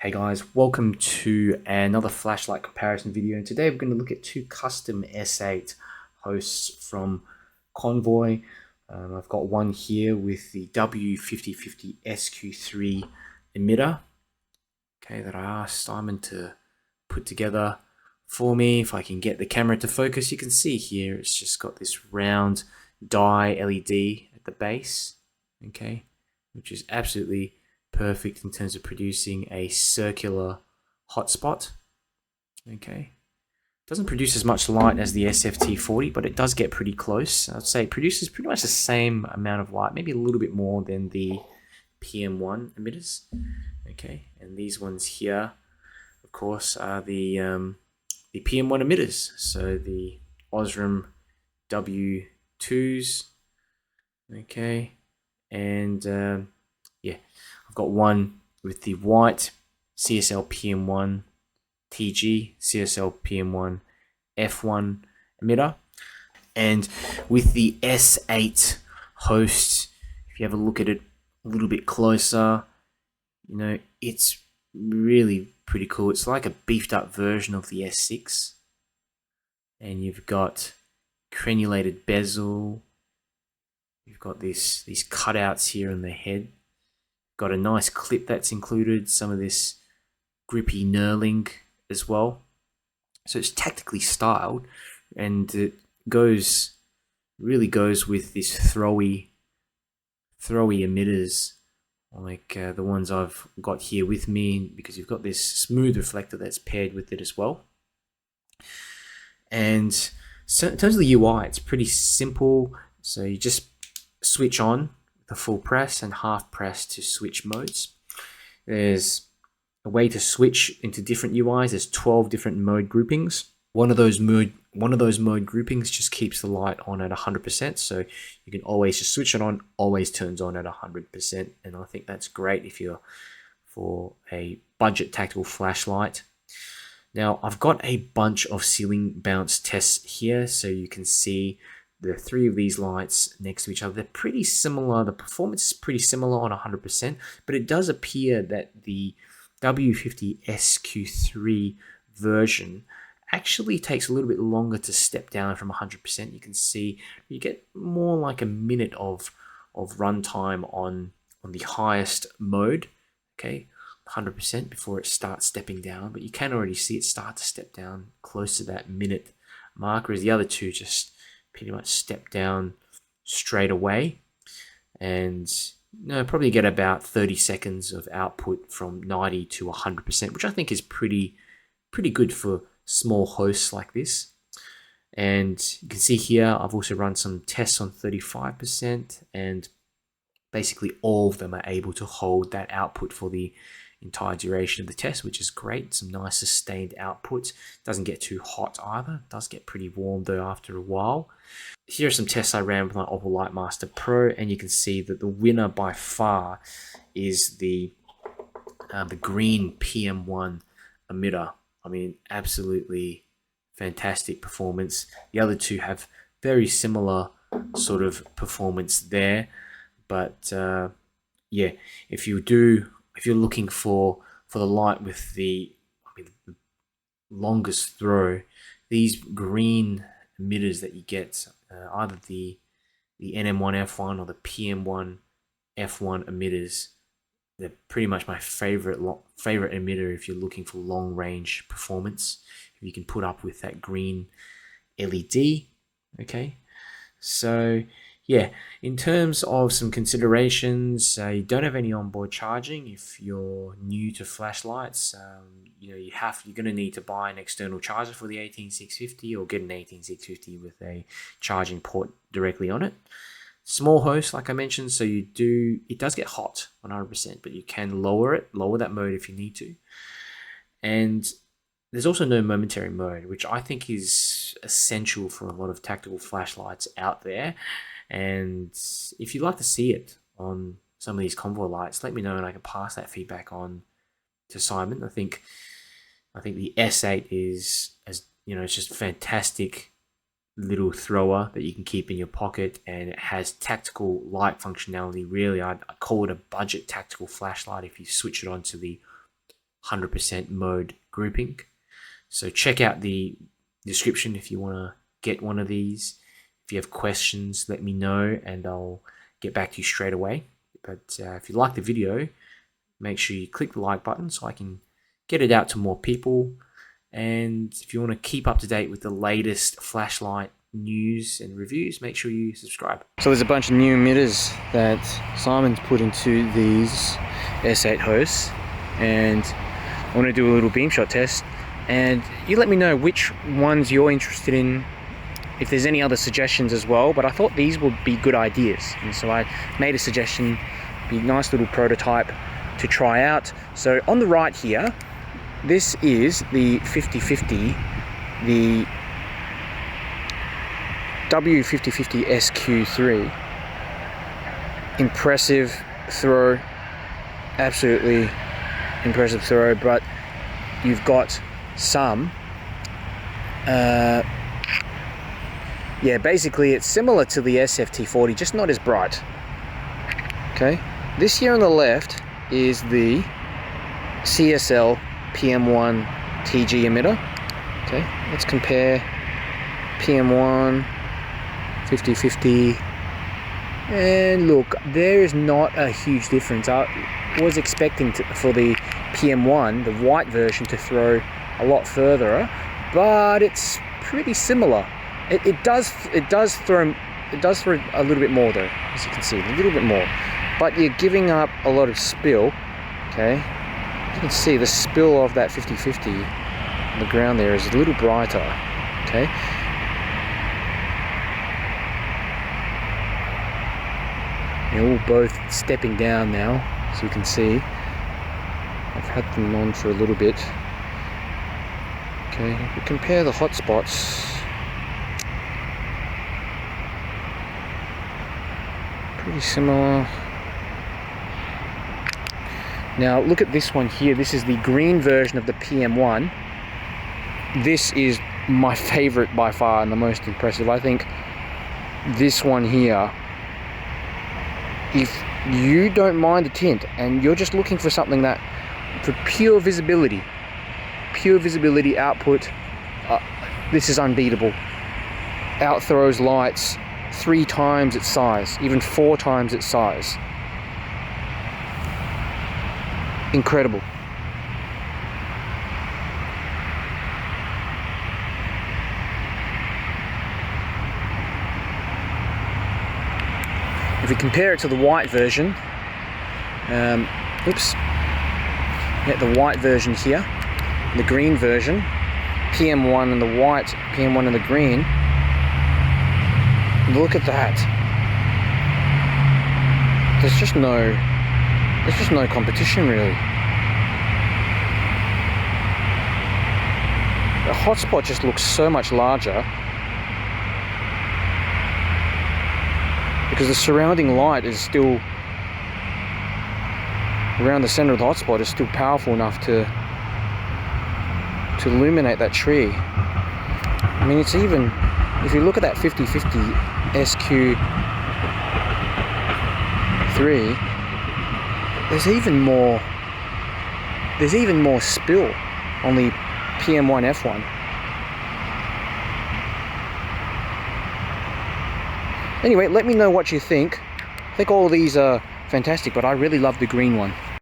Hey guys, welcome to another flashlight comparison video, and today we're going to look at two custom S8 hosts from Convoy. I've got one here with the W5050SQ3 emitter, that I asked Simon to put together for me. If I can get the camera to focus, you can see here it's just got this round die LED at the base, which is absolutely perfect in terms of producing a circular hotspot. Doesn't produce as much light as the SFT40, but it does get pretty close. I'd say it produces pretty much the same amount of light, maybe a little bit more than the PM1 emitters. And these ones here, of course, are the PM1 emitters. So the Osram W2s. And yeah, I've got one with the white CSL PM1 TG, CSL PM1 F1 emitter, and with the S8 host, if you have a look at it a little bit closer, it's really pretty cool. It's like a beefed up version of the S6, and you've got crenulated bezel. You've got these cutouts here on the head. Got a nice clip that's included, some of this grippy knurling as well. So it's tactically styled, and it really goes with this throwy emitters, like the ones I've got here with me, because you've got this smooth reflector that's paired with it as well. And so in terms of the UI, it's pretty simple. So you just switch on the full press and half press to switch modes. There's a way to switch into different UIs. There's 12 different mode groupings. One of those mode groupings just keeps the light on at 100%, so you can always just switch it on, always turns on at 100%, and I think that's great if you're for a budget tactical flashlight. Now I've got a bunch of ceiling bounce tests here, so you can see the three of these lights next to each other. They're pretty similar. The performance is pretty similar on 100%, but it does appear that the W50SQ3 version actually takes a little bit longer to step down from 100%. You can see you get more like a minute of runtime on the highest mode, 100% before it starts stepping down, but you can already see it start to step down close to that minute mark, whereas the other two just pretty much step down straight away, and probably get about 30 seconds of output from 90 to 100%, which I think is pretty good for small hosts like this. And you can see here I've also run some tests on 35%, and basically all of them are able to hold that output for the entire duration of the test, which is great. Some nice sustained outputs. Doesn't get too hot either. Does get pretty warm though after a while. Here are some tests I ran with my Opal Lightmaster Pro, and you can see that the winner by far is the green PM1 emitter. I mean, absolutely fantastic performance. The other two have very similar sort of performance there, but yeah, if you're looking for the light with the longest throw, these green emitters that you get, either the NM1F1 or the PM1F1 emitters, they're pretty much my favorite emitter if you're looking for long range performance. If you can put up with that green LED, So yeah, in terms of some considerations, you don't have any onboard charging if you're new to flashlights. You're going to need to buy an external charger for the 18650, or get an 18650 with a charging port directly on it. Small host, like I mentioned, so it does get hot 100%, but you can lower that mode if you need to. And there's also no momentary mode, which I think is essential for a lot of tactical flashlights out there. And if you'd like to see it on some of these Convoy lights, let me know and I can pass that feedback on to Simon. I think the S8 is, it's just a fantastic little thrower that you can keep in your pocket, and it has tactical light functionality. Really, I'd call it a budget tactical flashlight if you switch it on to the 100% mode grouping. So check out the description if you want to get one of these. If you have questions, let me know and I'll get back to you straight away. But if you like the video, make sure you click the like button so I can get it out to more people. And if you want to keep up to date with the latest flashlight news and reviews, make sure you subscribe. So there's a bunch of new emitters that Simon's put into these S8 hosts, and I want to do a little beam shot test, and you let me know which ones you're interested in, if there's any other suggestions as well. But I thought these would be good ideas, and so I made a suggestion, be a nice little prototype to try out. So on the right here, this is the 5050, the W5050SQ3. Impressive throw, absolutely impressive throw, but you've got some yeah, basically it's similar to the SFT40, just not as bright. Okay, this here on the left is the CSL PM1 TG emitter. Okay, let's compare PM1 5050, and look, there is not a huge difference. I was expecting for the PM1, the white version, to throw a lot further, but it's pretty similar. It does throw a little bit more though, as you can see, a little bit more, but you're giving up a lot of spill. Okay, you can see the spill of that 5050 on the ground there is a little brighter. Okay, they're all both stepping down now, as you can see. I've had them on for a little bit. Okay, if we compare the hot spots, pretty similar. Now look at this one here. This is the green version of the PM1. This is my favorite by far and the most impressive. I think this one here, if you don't mind the tint and you're just looking for something that, for pure visibility output, this is unbeatable. Outthrows lights 3 times its size, even 4 times its size. Incredible. If we compare it to the white version, get the white version here, the green version, PM1 and the white, PM1 and the green. Look at that. There's just no competition really. The hotspot just looks so much larger because the surrounding light is still around the center of the hotspot, is still powerful enough to illuminate that tree. I mean, it's even, if you look at that 5050 SQ3, there's even more spill on the PM1 F1. Anyway, let me know what you think. I think all of these are fantastic, but I really love the green one.